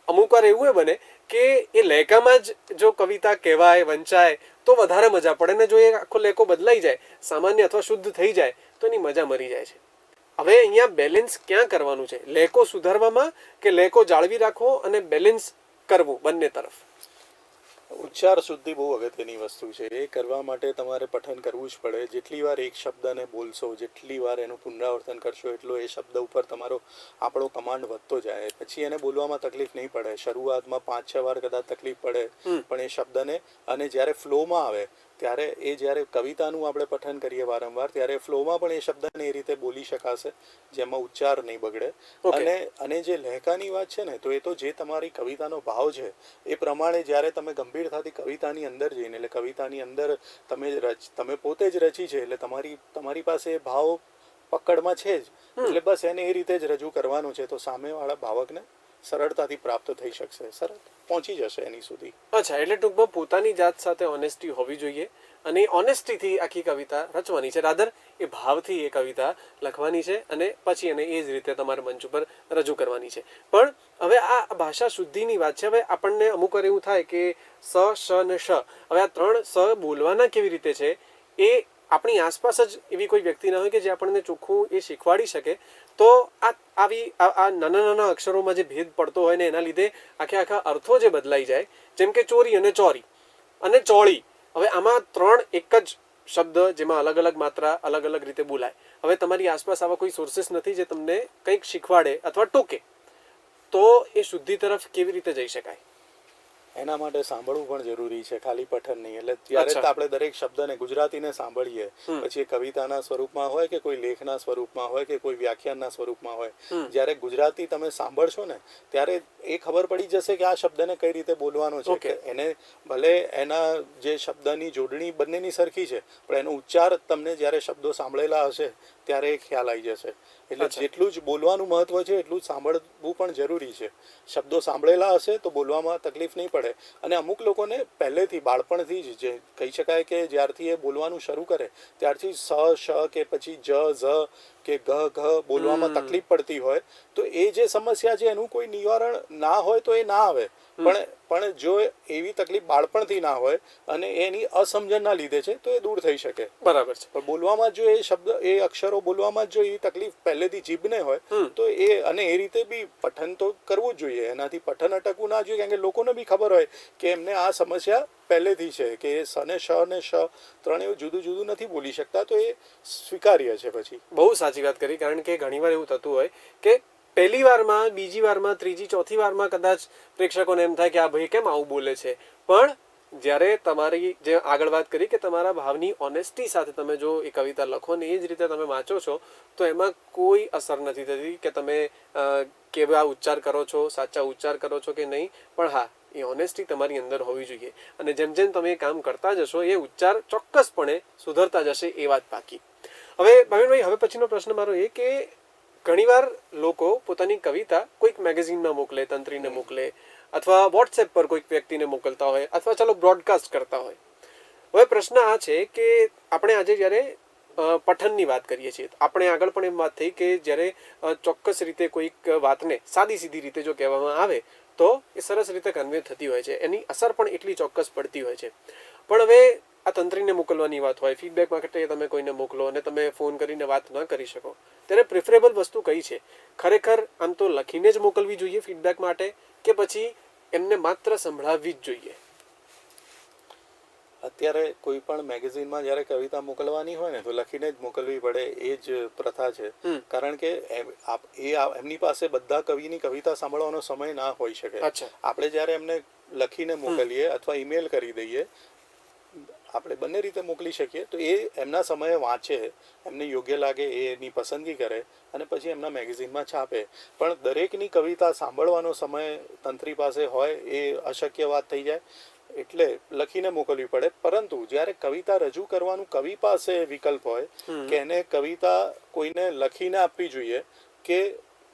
અમુક વાર એવું બને કે એ લહેકામાં જ જો કવિતા કહેવાય, વંચાય તો વધારે મજા પડે, ને જો એ આખો લહેકો બદલાઈ જાય, સામાન્ય અથવા શુદ્ધ થઈ જાય, તો એની મજા મરી જાય છે. હવે અહીંયા બેલેન્સ ક્યાં કરવાનું છે? લહેકો સુધારવામાં કે લહેકો જાળવી રાખવો અને બેલેન્સ કરવું બંને તરફ? ઉચ્ચાર શુદ્ધિ બહુ અગત્યની વસ્તુ છે. એ કરવા માટે તમારે પઠન કરવું જ પડે. જેટલી વાર એક શબ્દને બોલશો, જેટલી વાર એનું પુનરાવર્તન કરશો, એટલો એ શબ્દ ઉપર આપણો કમાન્ડ વધતો જાય. પછી એને બોલવામાં તકલીફ નહીં પડે. શરૂઆતમાં 5-6 વાર કદાચ તકલીફ પડે, પણ એ શબ્દને, અને જ્યારે ફ્લોમાં આવે ત્યારે એ જ્યારે કવિતાનું આપણે પઠન કરીએ વારંવાર, ત્યારે ફ્લોમાં પણ એ શબ્દને એ રીતે બોલી શકાશે જેમાં ઉચ્ચાર નહીં બગડે. અને જે લહેકાની વાત છે ને, તો એ તો જે તમારી કવિતાનો ભાવ છે એ પ્રમાણે જ્યારે તમે ગંભીરતાથી કવિતાની અંદર જઈને, એટલે કવિતાની અંદર તમે પોતે જ રચી છે, એટલે તમારી પાસે એ ભાવ પકડમાં છે જ, એટલે બસ એને એ રીતે જ રજૂ કરવાનું છે. તો સામેવાળા ભાવકને સરળતાથી પ્રાપ્ત થઈ શકશે, સરળ પહોંચી જશે એની સુધી. અચ્છા, એટલે ટૂંકમાં પોતાની જાત સાથે ઓનેસ્ટી હોવી જોઈએ અને ઓનેસ્ટીથી આખી કવિતા રચવાની છે, રાધર એ ભાવથી એ કવિતા લખવાની છે અને પછી એને એ જ રીતે તમારા મંચ ઉપર રજૂ કરવાની છે. પણ હવે આ ભાષા શુદ્ધિની વાત છે. હવે આપણને અમુક વાર એવું થાય કે સ, શ ને શ, હવે આ ત્રણ સ બોલવાના કેવી રીતે છે એ આપણી આસપાસ જ એવી કોઈ વ્યક્તિ ના હોય કે જે આપણને ચોખ્ખું એ શીખવાડી શકે. તો આ નાના નાના અક્ષરોમાં જે ભેદ પડતો હોય ને એના લીધે આખા અર્થો જે બદલાઈ જાય, જેમ કે ચોરી અને ચોરી અને ચોળી, હવે આમાં ત્રણ એક જ શબ્દ જેમાં અલગ અલગ માત્રા અલગ અલગ રીતે બોલાય. હવે તમારી આસપાસ આવા કોઈ સોર્सेस નથી જે તમને કંઈક શીખવાડે અથવા ટોકે, તો એ શુદ્ધિ તરફ કેવી રીતે જઈ શકાય? એના માટે સાંભળવું પણ જરૂરી છે, ખાલી પઠન નહીં. એટલે ત્યારે જ આપણે દરેક શબ્દને ગુજરાતીને સાંભળીએ, પછી એ કવિતાના સ્વરૂપમાં હોય કે કોઈ લેખના સ્વરૂપમાં હોય કે કોઈ વ્યાખ્યાનના સ્વરૂપમાં હોય, જ્યારે ગુજરાતી તમે સાંભળશો ને ત્યારે એ ખબર પડી જશે કે આ શબ્દને કઈ રીતે બોલવાનો છે. કે એને ભલે એના જે શબ્દની જોડણી બંનેની સરખી છે, પણ એનો ઉચ્ચાર તમને જ્યારે શબ્દો સાંભળેલા હશે ત્યારે એ ખ્યાલ આવી જશે. એટલે જેટલું જ બોલવાનું મહત્વ છે એટલું જ સાંભળવું પણ જરૂરી છે. શબ્દો સાંભળેલા હશે તો બોલવામાં તકલીફ નહીં પડે. અને અમુક લોકોને પહેલેથી બાળપણથી જ જે કહી શકાય કે જ્યારથી એ બોલવાનું શરૂ કરે ત્યારથી સ, શ કે પછી જ, ઝ કે ઘ, ઘ બોલવામાં તકલીફ પડતી હોય તો એ જે સમસ્યા છે એનું કોઈ નિવારણ ના હોય તો એ ના આવે. પણ જો એવી તકલીફ બાળપણથી ના હોય અને એની અસમજણના લીધે છે તો એ દૂર થઈ શકે. બરાબર છે. પણ બોલવામાં જો એ શબ્દ એ અક્ષરો બોલવામાં જો એવી તકલીફ પહેલેથી જીભને હોય તો એ અને એ રીતે બી પઠન તો કરવું જ જોઈએ. એનાથી પઠન અટકવું ના જોઈએ, કારણ કે લોકોને બી ખબર હોય કે એમને આ સમસ્યા પહેલેથી છે કે સ ને શ ને શ ત્રણેય જુદું જુદું નથી બોલી શકતા, તો એ સ્વીકાર્ય છે. પછી બહુ સાચી વાત કરી, કારણ કે ઘણીવાર એવું થતું હોય કે પહેલી વારમાં, બીજી વારમાં, ત્રીજી ચોથી વારમાં કદાચ પ્રેક્ષકોને એમ થાય કે આ ભાઈ કેમ આવું બોલે છે. પણ જ્યારે તમારી જે આગળ વાત કરી કે તમારા ભાવની ઓનેસ્ટી સાથે તમે જો એ કવિતા લખો ને એ જ રીતે તમે વાંચો છો તો એમાં કોઈ અસર નથી થતી કે તમે કેવા ઉચ્ચાર કરો છો, સાચા ઉચ્ચાર કરો છો કે નહીં. પણ હા, એ ઓનેસ્ટી તમારી અંદર હોવી જોઈએ અને જેમ જેમ તમે એ કામ કરતા જશો એ ઉચ્ચાર ચોક્કસપણે સુધરતા જશે, એ વાત પાકી. હવે ભાવિનભાઈ, હવે પછીનો પ્રશ્ન મારો એ કે ઘણીવાર લોકો પોતાની કવિતા કોઈક મેગેઝિનમાં મોકલે, તંત્રીને મોકલે અથવા વોટ્સએપ પર કોઈક વ્યક્તિને મોકલતા હોય અથવા ચાલો બ્રોડકાસ્ટ કરતા હોય. હવે પ્રશ્ન આ છે કે આપણે આજે જ્યારે પઠનની વાત કરીએ છીએ, આપણે આગળ પણ એમ વાત થઈ કે જ્યારે ચોક્કસ રીતે કોઈક વાતને સાદી સીધી રીતે જો કહેવામાં આવે તો એ સરસ રીતે કન્વે થતી હોય છે, એની અસર પણ એટલી ચોક્કસ પડતી હોય છે. પણ હવે આ તંત્રીને મોકલવાની વાત હોય, ફીડબેક માટે તમે કોઈને મોકલો અને તમે ફોન કરીને વાત ન કરી શકો, ત્યારે પ્રિફરેબલ વસ્તુ કઈ છે? ખરેખર આમ તો લખીને જ મોકલવી જોઈએ ફીડબેક માટે કે પછી એમને માત્ર સંભળાવવી જ જોઈએ? અત્યારે કોઈ પણ મેગેઝિનમાં જ્યારે કવિતા મોકલવાની હોય ને તો લખીને જ મોકલવી પડે, એ જ પ્રથા છે. કારણ કે એમની પાસે બધા કવિની કવિતા સાંભળવાનો સમય ના હોઈ શકે. આપણે જ્યારે એમને લખીને મોકલીએ અથવા ઈમેલ કરી દઈએ, આપણે બંને રીતે મોકલી શકીએ, તો એ એમના સમયે વાંચે, એમને યોગ્ય લાગે એ એની પસંદગી કરે અને પછી એમના મેગેઝિનમાં છાપે. પણ દરેકની કવિતા સાંભળવાનો સમય તંત્રી પાસે હોય એ અશક્ય વાત થઈ જાય, એટલે લખીને મોકલવી પડે. પરંતુ જ્યારે કવિતા રજૂ કરવાનું કવિ પાસે વિકલ્પ હોય કે એને કવિતા કોઈને લખીને આપવી જોઈએ કે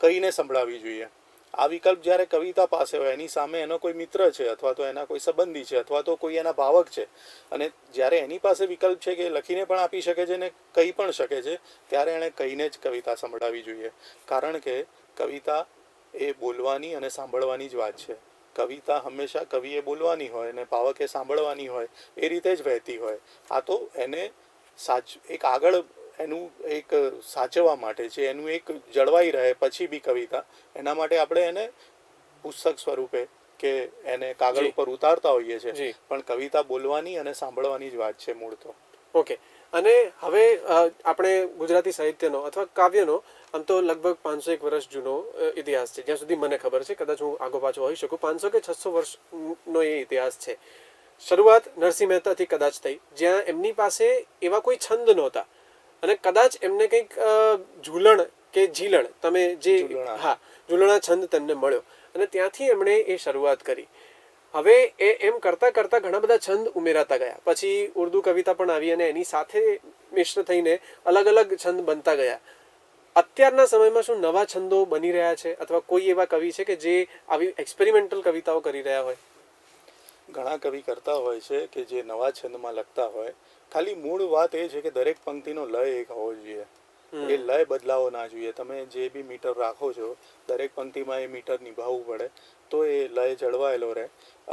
કહીને સંભળાવવી જોઈએ, આ વિકલ્પ જ્યારે કવિતા પાસે હોય, એની સામે એનો કોઈ મિત્ર છે અથવા તો એના કોઈ સંબંધી છે અથવા તો કોઈ એના ભાવક છે, અને જ્યારે એની પાસે વિકલ્પ છે કે લખીને પણ આપી શકે છે ને કહી પણ શકે છે, ત્યારે એણે કહીને જ કવિતા સંભળાવવી જોઈએ. કારણ કે કવિતા એ બોલવાની અને સાંભળવાની જ વાત છે. કવિતા હંમેશા કવિએ બોલવાની હોય અને ભાવકે સાંભળવાની હોય, એ રીતે જ વહેતી હોય. આ તો એને એક આગળ એનું એક સાચવવા માટે છે, એનું એક જળવાઈ રહે પછી બી કવિતા, એના માટે આપણે એને પુસ્તક સ્વરૂપે કે એને કાગળ ઉપર ઉતારતા હોઈએ છીએ. પણ કવિતા બોલવાની અને સાંભળવાની જ વાત છે મૂળ તો. ઓકે. અને હવે આપણે ગુજરાતી સાહિત્યનો અથવા કાવ્યનો આમ તો લગભગ 501 વર્ષ જૂનો ઇતિહાસ છે, જ્યાં સુધી મને ખબર છે, કદાચ હું આગો પાછો હોઈ શકું. 500 કે 600 વર્ષનો એ ઇતિહાસ છે. શરૂઆત નરસિંહ મહેતાથી કદાચ થઈ, જ્યાં એમની પાસે એવા કોઈ છંદ નહોતા અને કદાચ એમને કંઈક ઝૂલણ કે ઝીલણ, તમે જે ઝૂલણા છંદ તેમને મળ્યો અને ત્યાંથી એમણે એ શરૂઆત કરી. હવે એમ કરતાં કરતાં ઘણા બધા છંદ ઉમેરાતા ગયા, પછી ઉર્દુ કવિતા પણ આવી અને એની સાથે મિશ્ર થઈને અલગ અલગ છંદ બનતા ગયા. અત્યારના સમયમાં શું નવા છંદો બની રહ્યા છે અથવા કોઈ એવા કવિ છે કે જે આવી એક્સપેરિમેન્ટલ કવિતાઓ કરી રહ્યા હોય? ઘણા કવિ કરતા હોય છે કે જે નવા છંદમાં લખતા હોય. ખાલી મૂળ વાત એ છે કે દરેક પંક્તિનો લય એક હોવો જોઈએ. એ લય બદલાવો ના જોઈએ. તમે જે બી મીટર રાખો છો દરેક પંક્તિમાં એ મીટર નિભાવવું પડે તો એ લય જળવાયેલો રહે.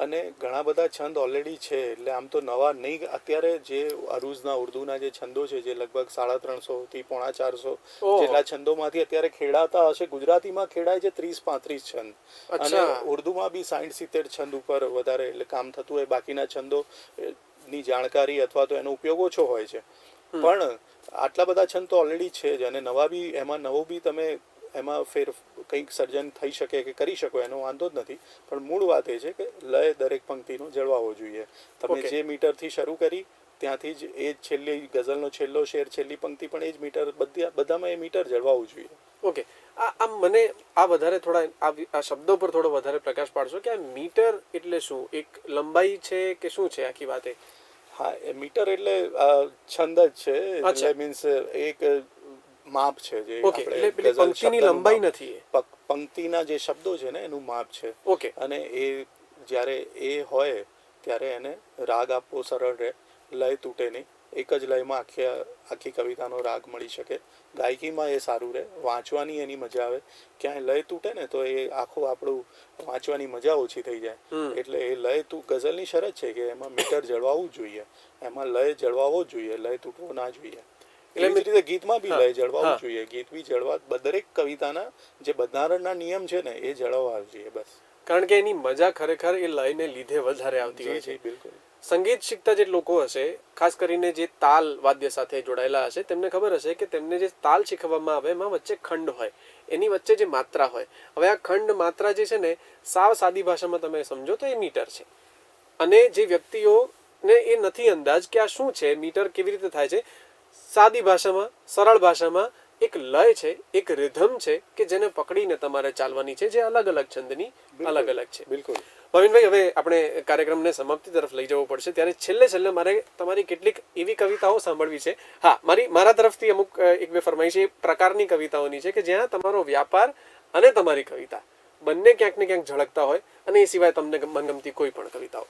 અને ઘણા બધા છંદ ઓલરેડી છે એટલે આમ તો નવા નહીં. અત્યારે જે અરૂઝના ઉર્દુના જે છંદો છે જે લગભગ 350 થી 450 જેટલા છંદોમાંથી અત્યારે ખેડાતા હશે. ગુજરાતીમાં ખેડાય છે 30-35 છંદ અને ઉર્દુમાં બી 60-70 છંદ ઉપર વધારે એટલે કામ થતું હોય. બાકીના છંદો ની જાણકારી અથવા તો એનો ઉપયોગ ઓછો હોય છે. પણ આટલા બધા છંદ તો ઓલરેડી છે જ અને નવા બી એમાં નવો બી તમે એમાં કંઈક સર્જન થઈ શકે કે કરી શકો એનો વાંધો જ નથી. પણ મૂળ વાત એ છે કે લય દરેક પંક્તિનો જળવાવો જોઈએ. તમે જે મીટરથી શરૂ કરી ત્યાંથી જ એ છેલ્લી ગઝલનો છેલ્લો શેર છેલ્લી પંક્તિ પણ એ જ મીટર બધામાં એ મીટર જળવાવું જોઈએ. ઓકે, આમ મને આ વધારે થોડા આ શબ્દો પર થોડો વધારે પ્રકાશ પાડશો કે આ મીટર એટલે શું? એક લંબાઈ છે કે શું છે આખી વાત? હા, એ મીટર એટલે છંદ જ છે. એટલે મીન્સ એક માપ છે જે આપણે પંક્તિની લંબાઈ નથી, પંક્તિના જે શબ્દો છે ને એનું માપ છે. ઓકે. અને એ જ્યારે એ હોય ત્યારે એને રાગ આપવો સરળ રહે, લય તૂટે નહીં. એક જ લયમાં આખી કવિતાનો રાગ મળી શકે. ગાયકીમાં એ સારું રહે, વાંચવાની એની મજા આવે. ક્યાંય લય તૂટે ને તો એ આખું આપણું વાંચવાની મજા ઓછી થઈ જાય. એટલે એ લય ગઝલની શરત છે કે એમાં મીટર જળવાવું જોઈએ, એમાં લય જળવાવો જોઈએ, લય તૂટવો ના જોઈએ. એવી જ રીતે ગીતમાં બી લય જળવાવું જોઈએ. ગીત બી દરેક કવિતાના જે બંધારણના નિયમ છે ને એ જળવવા જોઈએ બસ. કારણ કે એની મજા ખરેખર એ લયને લીધે વધારે આવતી હોય છે. બિલકુલ. સંગીત શીખતા જે લોકો હશે, ખાસ કરીને જે તાલ વાદ્ય સાથે જોડાયેલા હશે, તેમને ખબર હશે કે તેમને જે તાલ શીખવવામાં આવે એમાં વચ્ચે ખંડ હોય, એની વચ્ચે જે માત્રા હોય. હવે આ ખંડ માત્રા જે છે ને સાવ સાદી ભાષામાં તમે સમજો તો એ મીટર છે. અને જે વ્યક્તિઓને એ નથી અંદાજ કે આ શું છે, મીટર કેવી રીતે થાય છે, સાદી ભાષામાં સરળ ભાષામાં એક લય છે, એક રિધમ છે કે જેને પકડીને તમારે ચાલવાની છે, જે અલગ અલગ છંદની અલગ અલગ છે. બિલકુલ. ભાવિનભાઈ, હવે આપણે કાર્યક્રમને સમાપ્તિ તરફ લઈ જવો પડશે, ત્યારે છેલ્લે મારે તમારી કેટલીક એવી કવિતાઓ સાંભળવી છે. હા, મારા તરફથી અમુક એક બે ફરમાઈશ એ પ્રકારની કવિતાઓની છે કે જ્યાં તમારો વ્યાપાર અને તમારી કવિતા બંને ક્યાંક ને ક્યાંક ઝળકતા હોય, અને એ સિવાય તમને મનગમતી કોઈ પણ કવિતાઓ.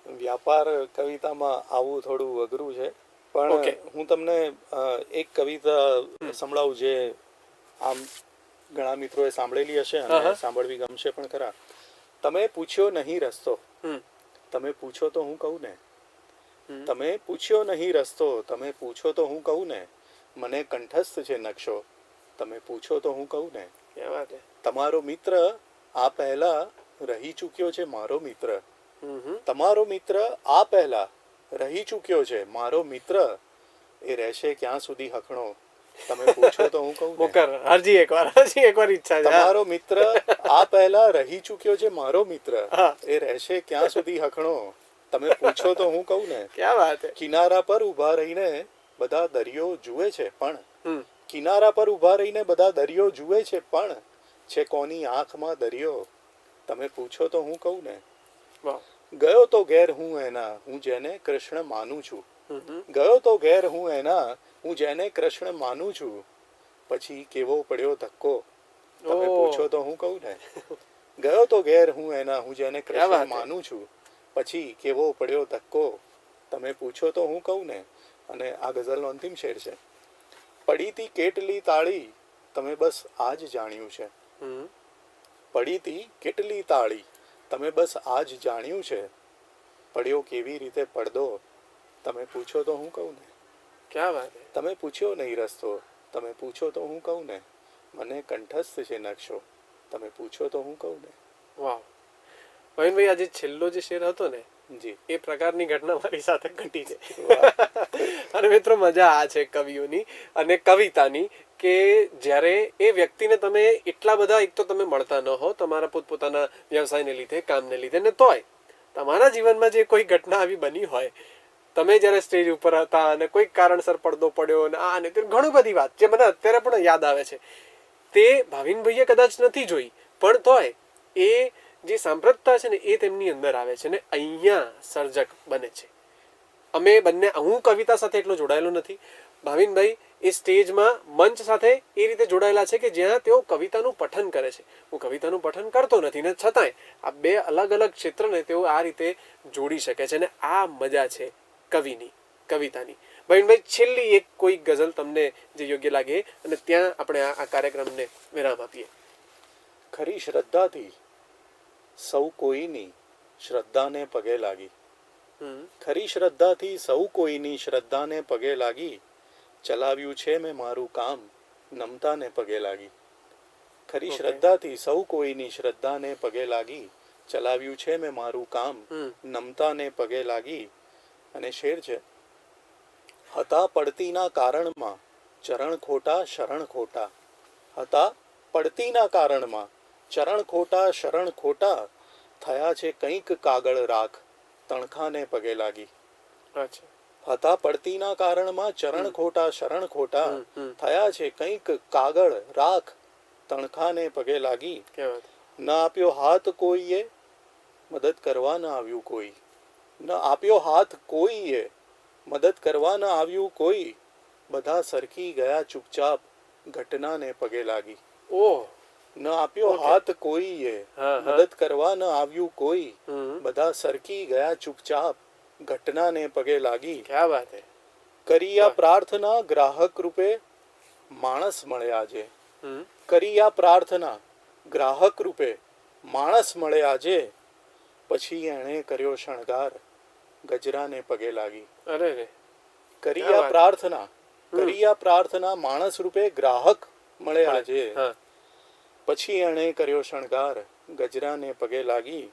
વ્યાપાર કવિતામાં આવું થોડું અઘરું છે, પણ હું તમને એક કવિતા સંભળાવું જે આમ ઘણા મિત્રોએ સાંભળેલી હશે અને સાંભળવી ગમશે પણ ખરા. તમે પૂછ્યો નહીં રસ્તો, તમે પૂછો તો હું કહું ને. તમે પૂછ્યો નહીં રસ્તો, તમે પૂછો તો હું કહું ને. મને કંઠસ્થ છે નકશો, તમે પૂછો તો હું કહું ને. તમારો મિત્ર આ પહેલા રહી ચૂક્યો છે મારો મિત્ર. તમારો મિત્ર આ પહેલા રહી ચૂક્યો છે મારો મિત્ર. એ રહેશે ક્યાં સુધી હખણો, તમે પૂછો તો હું કહું ને. હજી એકવાર ઈચ્છા છે. તમારો મિત્ર આ પહેલા રહી ચૂક્યો છે મારો મિત્ર. એ રહેશે ક્યાં સુધી હખણો, તમે પૂછો તો હું કહું ને. ક્યાં વાત છે. કિનારા પર ઊભા રહીને બધા દરિયો જુએ છે પણ, કિનારા પર ઊભા રહીને બધા દરિયો જુએ છે પણ, છે કોની આંખમાં દરિયો, તમે પૂછો તો હું કહું ને. ગયો તો ઘેર હું એના, હું જેને કૃષ્ણ માનું છું. ગયો તો ઘેર હું એના, હું જેને કૃષ્ણ માનું છું. પછી કેવો પડ્યો ધક્કો, તમે પૂછો તો હું કહું ને. ગયો તો ઘેર હું એના, હું જેને કૃષ્ણ માનું છું. પછી કેવો પડ્યો ધક્કો, તમે પૂછો તો હું કહું ને. અને આ ગઝલનો અંતિમ શેર છે. પડીતી કેટલી તાળી, તમે બસ આજ જાણ્યું છે. પડીતી કેટલી તાળી, તમે બસ આજ જાણ્યું છે. પડ્યો કેવી રીતે પડદો, તમે પૂછો તો હું કહું ને. ક્યાં વાત. તમે પૂછ્યો નહીં રસ્તો, તમે પૂછો તો હું કહું ને. મને કંઠસ્થ છે નકશો, તમે પૂછો તો હું કહું ને. વાહ ભાવિનભાઈ, આજે છેલ્લો જે શેર હતો ને જી, એ પ્રકારની ઘટના મારી સાથે ઘટી છે. અને મિત્રો, મજા આ છે કવિઓની અને કવિતાની કે જ્યારે એ વ્યક્તિને તમે એટલા બધા, એક તો તમે મળતા ન હો તમારા પોતપોતાના વ્યવસાયને લીધે, કામને લીધે, ને તોય તમારા જીવનમાં જે કોઈ ઘટના આવી બની હોય, તમે જ્યારે સ્ટેજ ઉપર હતા અને કોઈક કારણસર પડદો પડ્યો અને આ ને તે ઘણી બધી વાત જે મને અત્યારે પણ યાદ આવે છે, તે ભાવિનભાઈએ કદાચ નથી જોઈ, પણ તોય એ જે સાંપ્રતતા છે ને એ તેમની અંદર આવે છે ને અહીંયા સર્જક બને છે. અમે બંને, હું કવિતા સાથે એટલો જોડાયેલો નથી, ભાવિનભાઈ એ સ્ટેજમાં મંચ સાથે એ રીતે જોડાયેલા છે કે જ્યાં તેઓ કવિતાનું પઠન કરે છે. હું કવિતાનું પઠન કરતો નથી ને છતાંય આ બે અલગ અલગ ક્ષેત્રને તેઓ આ રીતે જોડી શકે છે અને આ મજા છે કવિની, કવિતાની. ભાવિનભાઈ, છેલ્લી એક કોઈ ગઝલ તમને જે યોગ્ય લાગે અને ત્યાં આપણે આ કાર્યક્રમને વિરામ આપીએ. ખરી શ્રદ્ધાથી સૌ કોઈની શ્રદ્ધાને પગે લાગી. ખરી શ્રદ્ધાથી સૌ કોઈની શ્રદ્ધાને પગે લાગી, ચલાવ્યું છે મેં મારું કામ નમતાને પગે લાગી. ખરી શ્રદ્ધાથી સૌ કોઈની શ્રદ્ધાને પગે લાગી, ચલાવ્યું છે મેં મારું કામ નમતાને પગે લાગી. અને શેર છે, હતા પડતીના કારણમાં ચરણ ખોટા શરણ ખોટા, હતા પડતીના કારણમાં ચરણ ખોટા શરણ ખોટા, થયા છે કંઈક કાગળ રાખ તણખાને પગે લાગી. અચ્છા. હતા પડતીના કારણમાં ચરણ ખોટા શરણ ખોટા, થયા છે કંઈક કાગળ રાખ તણખાને પગે લાગી. ન આપ્યો હાથ કોઈએ મદદ કરવા ન આવ્યું કોઈ, ન આપ્યો હાથ કોઈએ મદદ કરવા ન આવ્યું કોઈ, બધા સરકી ગયા ચૂપચાપ ઘટનાને પગે લાગી. ઓહ. ન આપ્યો હાથ કોઈએ મદદ કરવા ન આવ્યું કોઈ, બધા સરકી ગયા ચૂપચાપ ઘટનાને પગે લાગી. ક્યા વાત હે. કરિયા પ્રાર્થના ગ્રાહક રૂપે માણસ મળે આજે, કરિયા પ્રાર્થના ગ્રાહક રૂપે માણસ મળે આજે, પછી એણે કર્યો શણગાર ગજરાને પગે લાગી. અરે રે. કરિયા પ્રાર્થના માણસ રૂપે ગ્રાહક મળે આજે, પછી એણે કર્યો શણગાર ગજરાને પગે લાગી.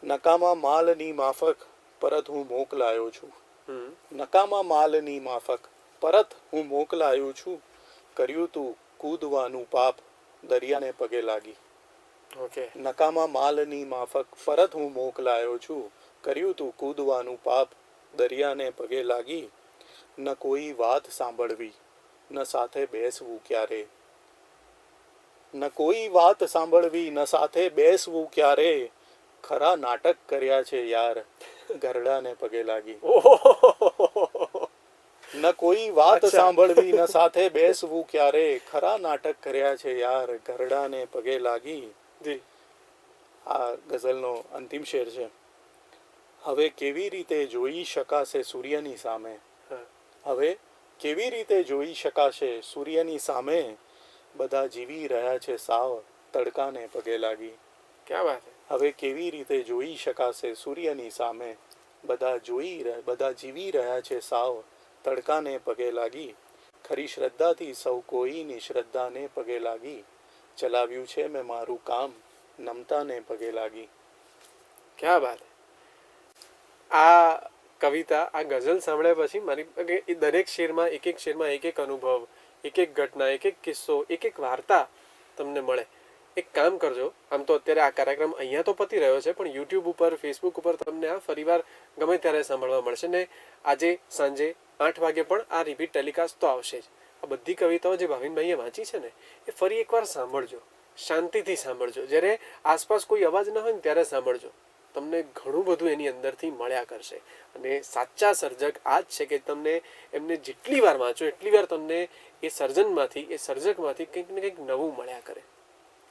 નકામા માલની માફક પરત હું મોકલાયો છું, નકામા માલની માફક પરત હું મોકલાયો છું, કર્યું તું કૂદવાનું પાપ દરિયાને પગે લાગી. નકામા માલની માફક પરત હું મોકલાયો છું, કર્યું તું કૂદવાનું પાપ દરિયાને પગે લાગી. ન કોઈ વાત સાંભળવી ન સાથે બેસવું ક્યારે, ન કોઈ વાત સાંભળવી ન સાથે બેસવું ક્યારે, ખરા નાટક કર્યા છે યાર ગરડાને પગે લાગી. ન કોઈ વાત સાંભળવી ન સાથે બેસવું ક્યારે, ખરા નાટક કર્યા છે યાર ગરડાને પગે લાગી. આ ગઝલનો અંતિમ શેર છે. હવે કેવી રીતે જોઈ શકાશે સૂર્યની સામે, હવે કેવી રીતે જોઈ શકાશે સૂર્યની સામે, બધા જીવી રહ્યા છે સાવ તડકાને પગે લાગી. ક્યા વાત હે. હવે કેવી રીતે જોઈ શકાશે સૂર્યની સામે, બધા જીવી રહ્યા છે સાવ તડકાને પગે લાગી. ખરી શ્રદ્ધાથી સૌ કોઈની શ્રદ્ધાને પગે લાગી, ચલાવ્યું છે મેં મારું કામ નમતાને પગે લાગી. ક્યા વાત હે. આ કવિતા, આ ગઝલ સાંભળ્યા પછી મારી એ દરેક શેરમાં એક એક અનુભવ, એક એક ઘટના, એક એક કિસ્સો, એક એક વાર્તા તમને મળે. એક કામ કરજો, આમ તો અત્યારે આ કાર્યક્રમ અહીંયા તો પતી રહ્યો છે, પણ યુટ્યુબ ઉપર, ફેસબુક ઉપર તમને આ ફરીવાર ગમે ત્યારે સાંભળવા મળશે ને આજે સાંજે 8 વાગે પણ આ રિપીટ ટેલિકાસ્ટ તો આવશે જ. આ બધી કવિતાઓ જે ભાવિનભાઈએ વાંચી છે ને એ ફરી એકવાર સાંભળજો, શાંતિથી સાંભળજો. જ્યારે આસપાસ કોઈ અવાજ ન હોય ને ત્યારે સાંભળજો, તમને ઘણું બધું એની અંદરથી મળ્યા કરશે. અને સાચા સર્જક આ જ છે કે તમને એમને જેટલી વાર વાંચો એટલી વાર તમને એ સર્જનમાંથી, એ સર્જકમાંથી કંઈક ને કંઈક નવું મળ્યા કરે.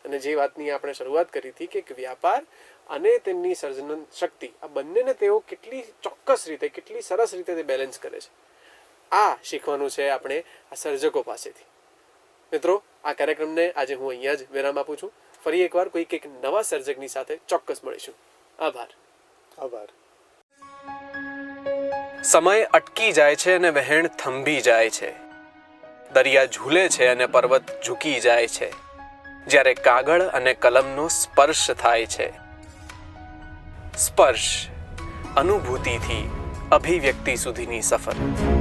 અને જે વાતની આપણે શરૂઆત કરી હતી કે વ્યાપાર અને તેમની સર્જન શક્તિ, આ બંનેને તેઓ કેટલી ચોક્કસ રીતે, કેટલી સરસ રીતે તે બેલેન્સ કરે છે, આ શીખવાનું છે આપણે આ સર્જકો પાસેથી. મિત્રો, આ કાર્યક્રમને આજે હું અહીંયા જ વિરામ આપું છું. ફરી એકવાર કોઈક એક નવા સર્જકની સાથે ચોક્કસ મળીશું. આભાર. આભાર. સમય અટકી જાય છે અને વહેણ થંભી જાય છે, દરિયા ઝૂલે છે અને પર્વત ઝૂકી જાય છે, જ્યારે કાગળ અને કલમનો સ્પર્શ થાય છે. સ્પર્શ, અનુભૂતિથી અભિવ્યક્તિ સુધીની સફર.